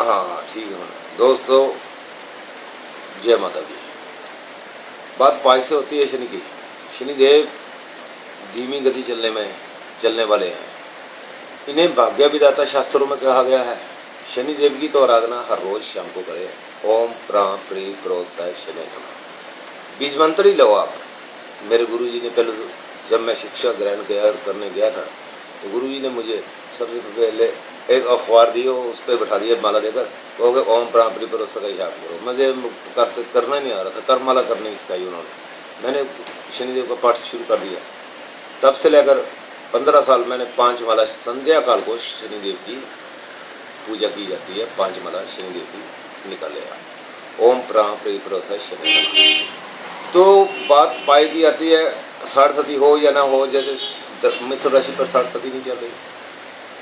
हाँ ठीक है दोस्तों, जय माता दी। बात 5 से होती है शनि की। शनिदेव धीमी गति चलने वाले हैं। इन्हें भाग्य विधाता शास्त्रों में कहा गया है। शनिदेव की तो आराधना हर रोज शाम को करें। ओम प्राण प्री प्रोत्साह शनि नमः। बीज मंत्र ही लो आप। मेरे गुरुजी ने पहले जब मैं शिक्षा ग्रहण करने गया था तो गुरुजी ने मुझे सबसे पहले एक अखबार दी, उस पर बैठा दिया माला देकर, कहोगे ओम प्राण प्री प्रोत्साह का हिसाब करो। मुझे करना नहीं आ रहा था, करमाला करने सिखाई उन्होंने। मैंने शनिदेव का पाठ शुरू कर दिया। तब से लेकर 15 साल मैंने 5 माला संध्या काल को शनिदेव की पूजा की जाती है। 5 माला शनिदेव की निकाले आप। ओम प्राण प्री प्रोत्साह शनि नमः। तो बात पाई की आती है, 60 सती हो या ना हो। जैसे मिथुन राशि पर 60 सती नहीं चल रही,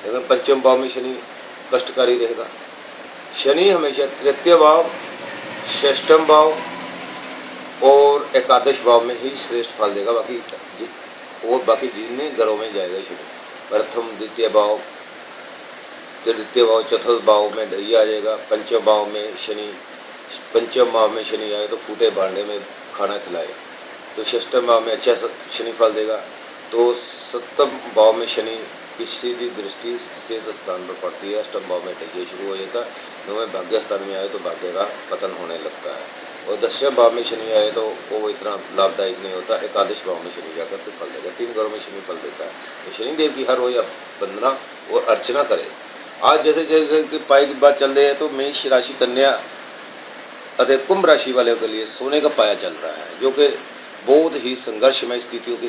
लेकिन पंचम भाव में शनि कष्टकारी रहेगा। शनि हमेशा तृतीय भाव, षष्ठम भाव और एकादश भाव में ही श्रेष्ठ फल देगा। बाकी जितने घरों में जाएगा शनि, प्रथम द्वितीय भाव, तृतीय भाव, चतुर्थ भाव में ढही आ जाएगा। पंचम भाव में शनि आए तो फूटे भांडे में खाना खिलाए। तो षष्ठम भाव में अच्छा शनि फल देगा। तो सप्तम भाव में शनि की सीधी दृष्टि से स्थान पर पड़ती है। अष्टम भाव में ढहिया शुरू हो जाता है। 9वें भाग्य स्थान में आए तो भाग्य का पतन होने लगता है। और 10वें भाव में शनि आए तो वो इतना लाभदायक नहीं होता। एकादश भाव में शनि जाकर फिर फल देगा। 3 घरों में शनि फल देता है। तो शनिदेव की हर रोज आप वंदना और अर्चना करें। आज जैसे जैसे कि पाई की बात चल रही है, तो मेष राशि, कन्या अतः कुंभ राशि वाले के लिए सोने का पाया चल रहा है, जो कि बहुत ही संघर्षमय स्थितियों के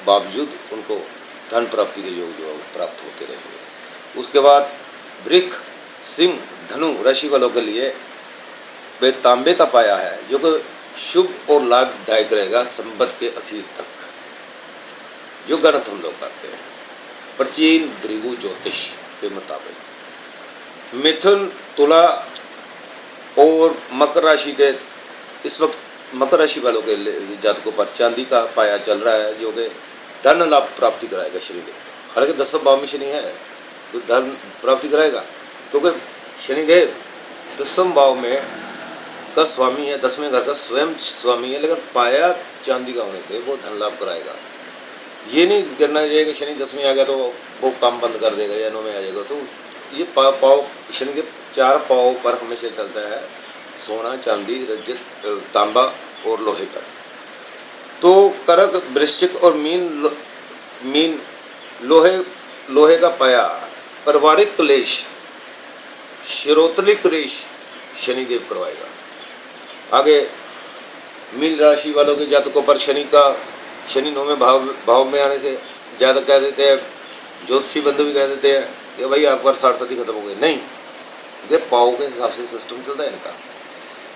बावजूद उनको धन प्राप्ति के योग जो प्राप्त होते रहेंगे। उसके बाद वृक्ष, सिंह, धनु राशि वालों के लिए वे तांबे का पाया है, जो कि शुभ और लाभदायक रहेगा संवत के आखिर तक। जो गणित हम लोग करते हैं प्राचीन भृगु ज्योतिष के मुताबिक। मिथुन, तुला और मकर राशि के इस वक्त मकर राशि वालों के जातकों पर चांदी का पाया चल रहा है, जो कि धन लाभ प्राप्ति कराएगा शनिदेव। हालांकि 10वें भाव में शनि है तो धन प्राप्ति कराएगा, क्योंकि शनिदेव 10वें भाव में का स्वामी है, 10वें घर का स्वयं स्वामी है। लेकिन पाया चांदी का होने से वो धन लाभ कराएगा। ये नहीं करना चाहिए कि शनि 10वें आ गया तो वो काम बंद कर देगा या 9वें आ जाएगा। तो ये पाव शनि के 4 पाव पर हमेशा चलता है, सोना, चांदी, रजत, तांबा और लोहे पर। तो कर्क, वृश्चिक और मीन लोहे का पाया। पारिवारिक क्लेश, शिरोतली क्लेश शनिदेव करवाएगा। आगे मीन राशि वालों के जातकों पर शनि 9वें भाव में आने से ज़्यादा कह देते हैं, ज्योतिषी बंधु भी कह देते हैं कि भाई आपका 60 सती खत्म हो गई। नहीं, ये पाव के हिसाब से सिस्टम चलता है इनका।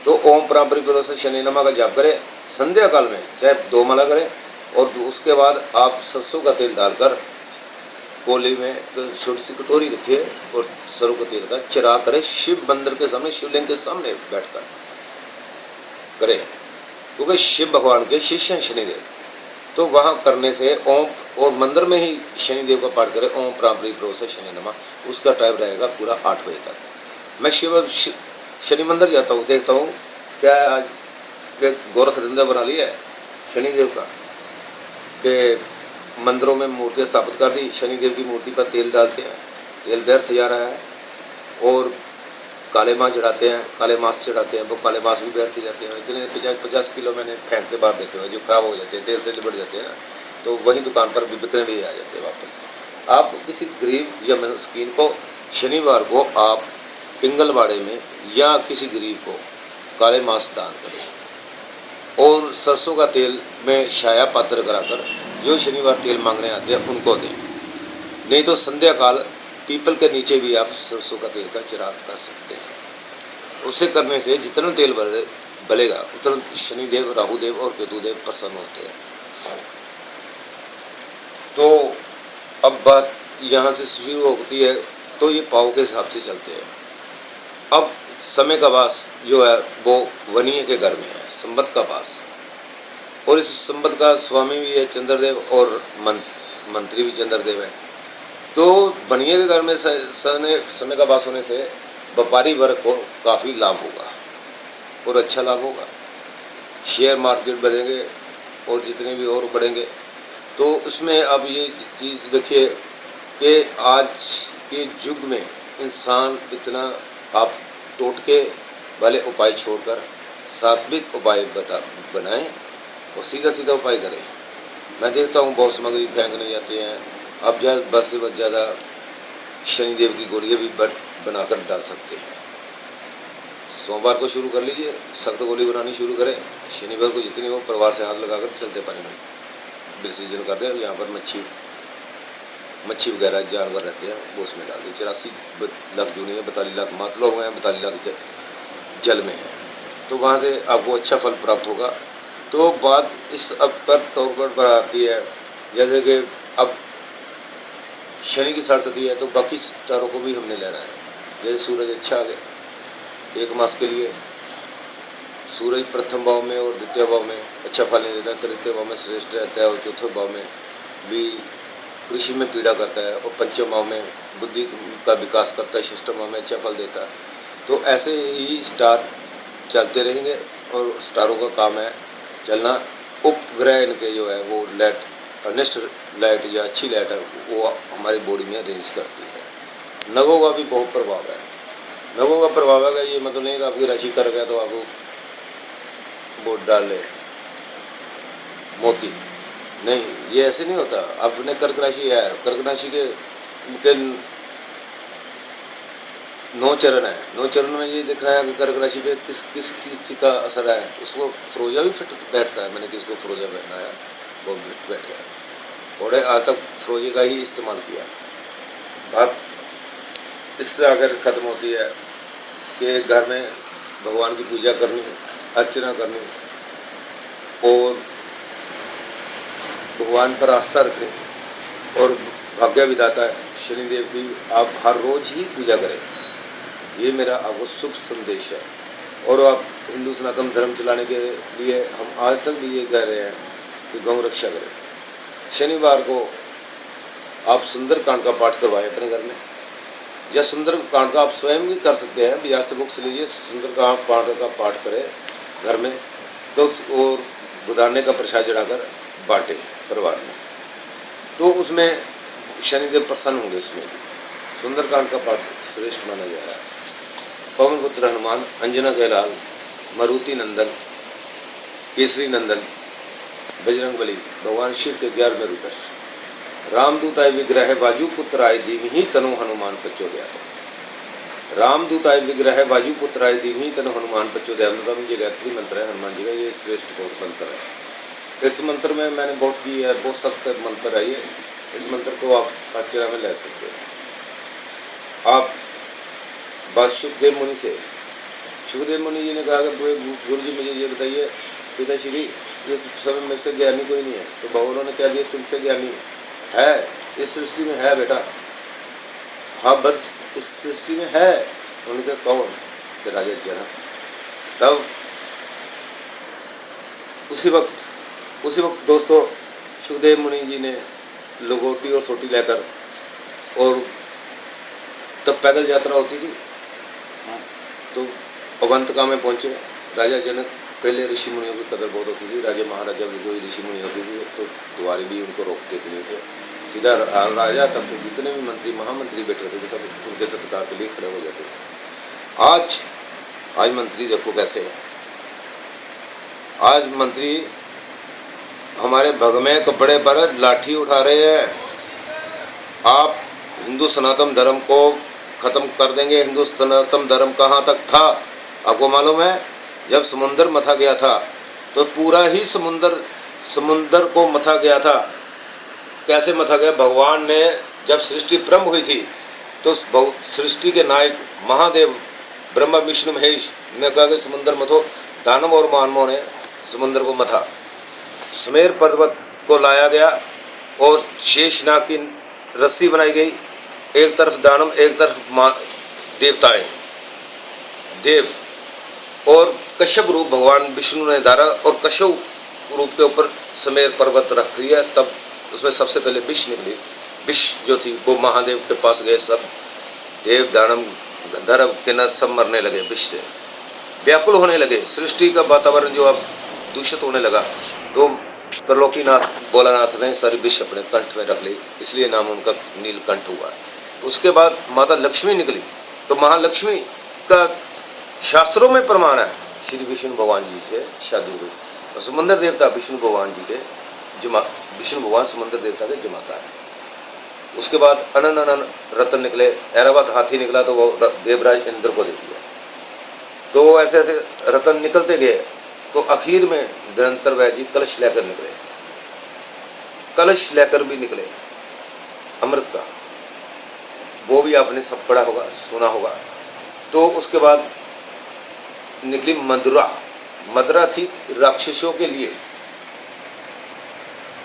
तो ओम प्राण प्री प्रोत्साह शनि नमः का जाप करें संध्या काल में, चाहे 2 माला करें। और उसके बाद आप सरसों का तेल डालकर कोली में छोटी सी कटोरी रखिए और सरसों का तेल का चिराग करें। शिव मंदिर के सामने, शिवलिंग के सामने बैठकर करें, क्योंकि शिव भगवान के शिष्य हैं शनिदेव। तो वहाँ करने से ओम, और मंदिर में ही शनिदेव का पाठ करें ओम प्राण प्री प्रोत्साह शनि नमः। उसका टाइम रहेगा पूरा 8 बजे तक। मैं शनि मंदिर जाता हूँ, देखता हूँ क्या आज गोरख धंधा बना लिया है शनिदेव का, कि मंदिरों में मूर्तियाँ स्थापित कर दी। शनिदेव की मूर्ति पर तेल डालते हैं, तेल व्यर्थ जा रहा है। और काले मांस चढ़ाते हैं, काले मांस चढ़ाते हैं, वो काले मांस भी व्यर्थ जाते हैं। इतने 50 किलो मैंने फेंकते बाहर देते हैं, जो खराब हो जाते हैं, तेल से लिपट जाते हैं। तो वहीं दुकान पर बिकने भी आ जाते हैं वापस। आप किसी गरीब या मस्कीन को शनिवार को आप पिंगलवाड़े में या किसी गरीब को काले मांस दान करें, और सरसों का तेल में छाया पात्र कराकर जो शनिवार तेल मांगने आते हैं उनको दें। नहीं तो संध्या काल पीपल के नीचे भी आप सरसों का तेल का चिराग कर सकते हैं। उसे करने से जितना तेल बलेगा उतना शनिदेव, राहुदेव और केतुदेव प्रसन्न होते हैं। तो अब बात यहाँ से शुरू होती है। तो ये पाव के हिसाब से चलते हैं। अब समय का वास जो है वो वनीय के घर में है, संवत का वास। और इस संवत का स्वामी भी है चंद्रदेव और मंत्री भी चंद्रदेव है। तो वनीय के घर में समय का वास होने से व्यापारी वर्ग को काफ़ी लाभ होगा और अच्छा लाभ होगा। शेयर मार्केट बढ़ेंगे और जितने भी और बढ़ेंगे। तो उसमें अब ये चीज़ देखिए कि आज के युग में इंसान इतना आप टोटके वाले उपाय छोड़कर सात्विक उपाय बनाएं और सीधा सीधा उपाय करें। मैं देखता हूँ बहुत सामग्री फेंकने जाते हैं। अब बस से ज़्यादा शनिदेव की गोलियाँ भी बनाकर डाल सकते हैं। सोमवार को शुरू कर लीजिए, सख्त गोली बनानी शुरू करें। शनिवार को जितनी हो परिवार से हाथ लगाकर चलते पानी में विसर्जन कर दें। यहाँ पर मच्छी वगैरह जानवर रहते हैं वो उसमें डाल दें। 84 लाख जूनी है, 42 लाख मात लोग हैं, 42 लाख जल में है। तो वहाँ से आपको अच्छा फल प्राप्त होगा। तो बात इस अब पर आती है जैसे कि अब शनि की सरस्वती है तो बाकी तारों को भी हमने लेना है। जैसे सूरज अच्छा आ गया 1 मास के लिए, सूरज प्रथम भाव में और द्वितीय भाव में अच्छा फल नहीं देता, तृतीय भाव में श्रेष्ठ रहता है और चौथे भाव में भी कृषि में पीड़ा करता है और पंचम भाव में बुद्धि का विकास करता है, षष्ठम भाव में अच्छा फल देता है। तो ऐसे ही स्टार चलते रहेंगे और स्टारों का काम है चलना। उपग्रह इनके जो है वो लाइट अनिष्ट लाइट या अच्छी लाइट है वो हमारी बॉडी में रेंज करती है। नगों का भी बहुत प्रभाव है। नगों का प्रभाव है ये मतलब नहीं कि आपकी राशि कर गया तो आपको वोट डाल ले मोती, नहीं, ये ऐसे नहीं होता। अपने कर्क राशि है, कर्क राशि के 9 चरण है। 9 चरण में ये दिख रहा है कि कर्क राशि पे किस किस चीज़ का असर है। उसको फ्रोजा भी फिट बैठता है। मैंने किसको फ्रोजा पहना है वो फिट बैठे है और आज तक फ्रोजे का ही इस्तेमाल किया। बात इससे आकर ख़त्म होती है कि घर में भगवान की पूजा करनी, अर्चना करनी और भगवान पर आस्था रखनी और भाग्य विधाता है शनिदेव की आप हर रोज ही पूजा करें। ये मेरा आपको शुभ संदेश है। और आप हिंदू सनातन धर्म चलाने के लिए हम आज तक भी ये कह रहे हैं कि गौ रक्षा करें। शनिवार को आप सुंदर कांड का पाठ करवाएं अपने घर में, या सुंदर कांड का आप स्वयं भी कर सकते हैं। बाजार से बुक्स लीजिए, सुंदर कांड का पाठ करें घर में तो और बुधाने का प्रसाद चढ़ाकर बांटे परिवार में, तो उसमें शनिदेव प्रसन्न होंगे। इसमें सुंदरकांड का पाठ श्रेष्ठ माना जा रहा है। पवन पुत्र हनुमान, अंजना के लाल, मारुति नंदन, केसरी नंदन, बजरंगबली भगवान शिव के 11वें रुद्र, रामदूताय विग्रह बाजू पुत्र आय धीमहि तनु हनुमान प्रचोदयात्। रामदूताय विग्रह बाजू पुत्र आय धीमहि तनु हनुमान प्रचोदयात्। राम जी गायत्री मंत्र है, हनुमान जी का ये श्रेष्ठ बहुत मंत्र है। इस मंत्र में मैंने बहुत की है, बहुत सख्त मंत्र है ये। इस मंत्र को आप अर्चना में ले सकते हैं। आप बात सुखदेव मुनि से, सुखदेव मुनि जी ने कहा कि गुरु जी मुझे ये बताइए पिताश्री इस समय में से ज्ञानी कोई नहीं है। तो भगवान ने कह दिया तुमसे ज्ञानी है, इस सृष्टि में है बेटा। हाँ बस इस सृष्टि में है। उनके कौन कि राजा जनक। तब उसी वक्त दोस्तों सुखदेव मुनि जी ने लंगोटी और सोटी लेकर, और तब पैदल यात्रा होती थी, तो अवंतिका में पहुंचे। राजा जनक, पहले ऋषि मुनियों की कदर बहुत होती थी। राजा महाराजा भी कोई ऋषि मुनि होती थी तो द्वारे भी उनको रोकते भी नहीं थे। सीधा राजा तक जितने भी मंत्री महामंत्री बैठे होते थे सब उनके सत्कार के लिए खड़े हो जाते थे। आज मंत्री देखो कैसे है। आज मंत्री हमारे भगमे कपड़े पर लाठी उठा रहे हैं। आप हिंदू सनातन धर्म को खत्म कर देंगे। हिंदू सनातन धर्म कहाँ तक था आपको मालूम है? जब समुंदर मथा गया था तो पूरा ही समुंदर को मथा गया था। कैसे मथा गया? भगवान ने जब सृष्टि प्रारंभ हुई थी तो सृष्टि के नायक महादेव ब्रह्मा विष्णु महेश ने कहा कि समुंदर मथो। दानव और मानवों ने समुंदर को मथा। सुमेर पर्वत को लाया गया और शेषनाग की रस्सी बनाई गई। एक तरफ दानव, एक तरफ देवताएं, देव, और कश्यप रूप भगवान विष्णु ने धारा और कश्यप रूप के ऊपर सुमेर पर्वत रख दिया। तब उसमें सबसे पहले विष निकली। विष जो थी वो महादेव के पास गए। सब देव दानव गंधर्व किन्नर सब मरने लगे, विष से व्याकुल होने लगे, सृष्टि का वातावरण जो अब दूषित होने लगा। तो त्रिलोकीनाथ भोलानाथ ने सारी विष अपने कंठ में रख ली, इसलिए नाम उनका नीलकंठ हुआ। उसके बाद माता लक्ष्मी निकली, तो महालक्ष्मी का शास्त्रों में प्रमाण है, श्री विष्णु भगवान जी से शादी हुई। और समुद्र देवता विष्णु भगवान जी के विष्णु भगवान समुद्र देवता के जमाता है। उसके बाद अनन अनन रत्न निकले, ऐरावत हाथी निकला तो वो देवराज इंद्र को दे दिया। तो ऐसे ऐसे रत्न निकलते गए, तो आखिर में धनंतर वैद्य जी कलश लेकर निकले, कलश लेकर भी निकले अमृत का, वो भी आपने सब पढ़ा होगा, सुना होगा। तो उसके बाद निकली मदुरा, मदुरा थी राक्षसों के लिए।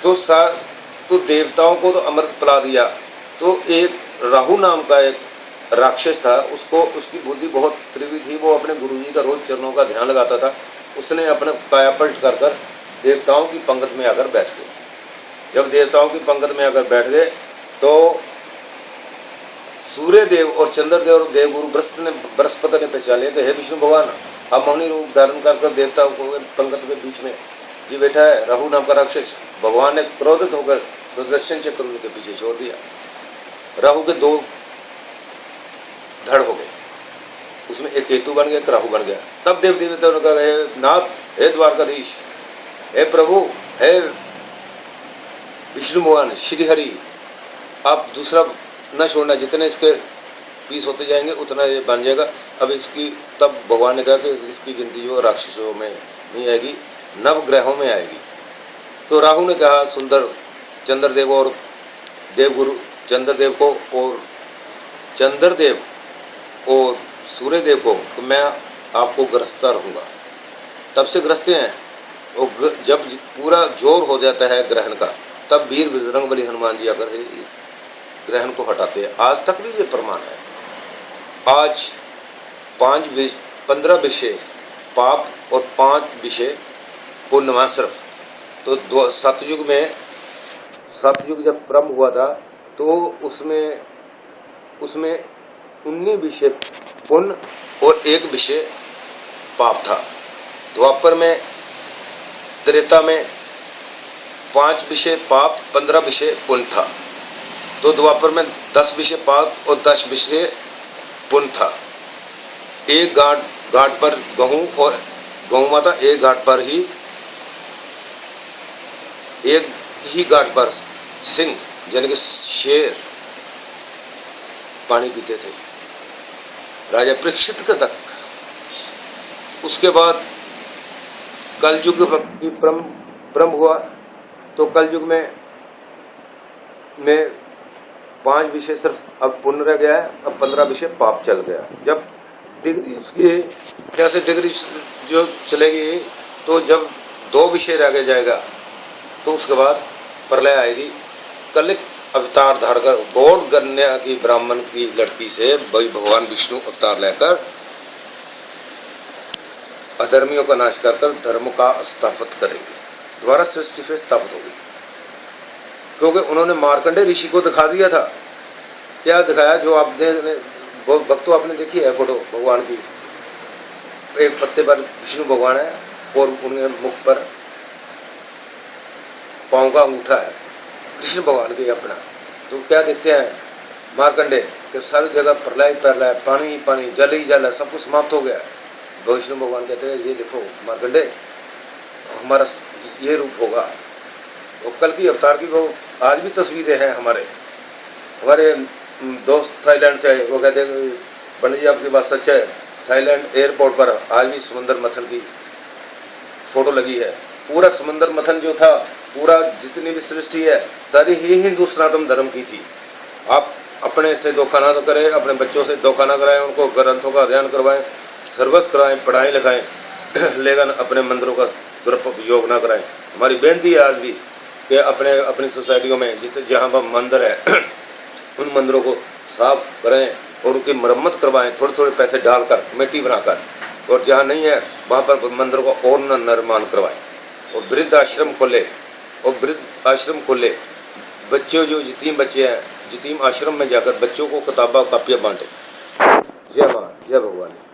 तो देवताओं को तो अमृत पिला दिया। तो एक राहु नाम का एक राक्षस था, उसको उसकी बुद्धि बहुत तीव्र थी, वो अपने गुरुजी का रोज चरणों का ध्यान लगाता था। उसने अपना काया पलट कर कर देवताओं की पंगत में आकर बैठ गए। जब देवताओं की पंगत में आकर बैठ गए तो सूर्य देव और चंद्रदेव और देवगुरु बृहस्पति ने पहचान लिया कि हे विष्णु भगवान, अब मौनी रूप धारण कर देवताओं को पंगत के बीच में जी बैठा है राहु नाम का राक्षस। भगवान ने क्रोधित होकर सुदर्शन चक्र उनके पीछे छोड़ दिया। राहु के 2 धड़ हो गए, उसमें एक केतु बन गया, एक राहु बन गया। तब देव देवताओं ने कहा, हे नाथ, हे द्वारकाधीश, हे प्रभु, हे विष्णु भगवान श्री हरि, आप दूसरा न छोड़ना, जितने इसके पीस होते जाएंगे उतना ये बन जाएगा। अब इसकी, तब भगवान ने कहा कि इसकी गिनती जो राक्षसों में नहीं आएगी, नवग्रहों में आएगी। तो राहु ने कहा सुंदर चंद्रदेव और देवगुरु चंद्रदेव को और चंद्रदेव और सूर्यदेव को, तो मैं आपको ग्रस्ता रहूँगा। तब से ग्रस्ते हैं। वो जब पूरा जोर हो जाता है ग्रहण का, तब वीर बजरंगबली हनुमान जी आकर ग्रहण को हटाते हैं। आज तक भी ये प्रमाण है। आज 15 विषय पाप और 5 विषय पुण्य सिर्फ। तो सतयुग जब प्रारंभ हुआ था तो उसमें 19 विषय पुण्य और 1 विषय पाप था। द्वापर में, त्रेता में 5 विषय पाप, 15 विषय पुण्य था। तो द्वापर में 10 विषय पाप और 10 विषय पुण्य था। एक घाट पर गहूं और गौ माता, एक घाट पर ही, एक ही घाट पर सिंह यानी कि शेर पानी पीते थे, राजा परीक्षित का तक। उसके बाद कलयुग की प्रारंभ हुआ। तो कलयुग में 5 विषय सिर्फ अब पुण्य रह गया है, अब 15 विषय पाप चल गया। जब डिग्री उसकी जैसे डिग्री जो चलेगी, तो जब 2 विषय रह गया जाएगा तो उसके बाद प्रलय आएगी। कलिक अवतार धारकर गौड़ कन्या की ब्राह्मण की लड़की से भगवान विष्णु अवतार लेकर अधर्मियों का नाश कर धर्म का स्थापित करेंगे। द्वारा सृष्टि फिर स्थापित होगी, क्योंकि उन्होंने मार्कंडे ऋषि को दिखा दिया था। क्या दिखाया? जो आपने भक्तों आपने देखी है फोटो भगवान की, एक पत्ते पर विष्णु भगवान है और उनके मुख पर पांव का अंगूठा है कृष्ण भगवान के अपना। तो क्या देखते हैं मार्कंडे कि सारी जगह प्रलय प्रलय, पानी ही पानी, जल ही जल है, सब कुछ समाप्त हो गया। विष्णु भगवान कहते हैं ये देखो मार्कंडे, हमारा ये रूप होगा। और कल की अवतार की वो आज भी तस्वीरें हैं। हमारे दोस्त थाईलैंड से, वो कहते हैं पंडित जी आपकी बात सच है, थाईलैंड एयरपोर्ट पर आज भी समुद्र मंथन की फोटो लगी है। पूरा समुद्र मंथन जो था, पूरा जितनी भी सृष्टि है सारी ही हिंदू सनातन धर्म की थी। आप अपने से धोखा ना करें, अपने बच्चों से धोखा ना कराएं, उनको ग्रंथों का अध्ययन करवाएं, सर्वस कराएं, पढ़ाएं लिखाएं, लेकिन अपने मंदिरों का दुरुपयोग ना कराएं। हमारी बेनती है आज भी कि अपनी सोसाइटियों में जितने जहाँ पर मंदिर है उन मंदिरों को साफ करें और उनकी मरम्मत करवाएं, थोड़े थोड़े पैसे डालकर, मिट्टी बनाकर। और जहाँ नहीं है वहाँ पर मंदिरों का और निर्माण करवाएं। और वृद्ध आश्रम खोले, बच्चे जो यतीम बच्चे हैं, यतीम आश्रम में जाकर बच्चों को किताबा कापियाँ बांटें। जय माँ जय भगवान।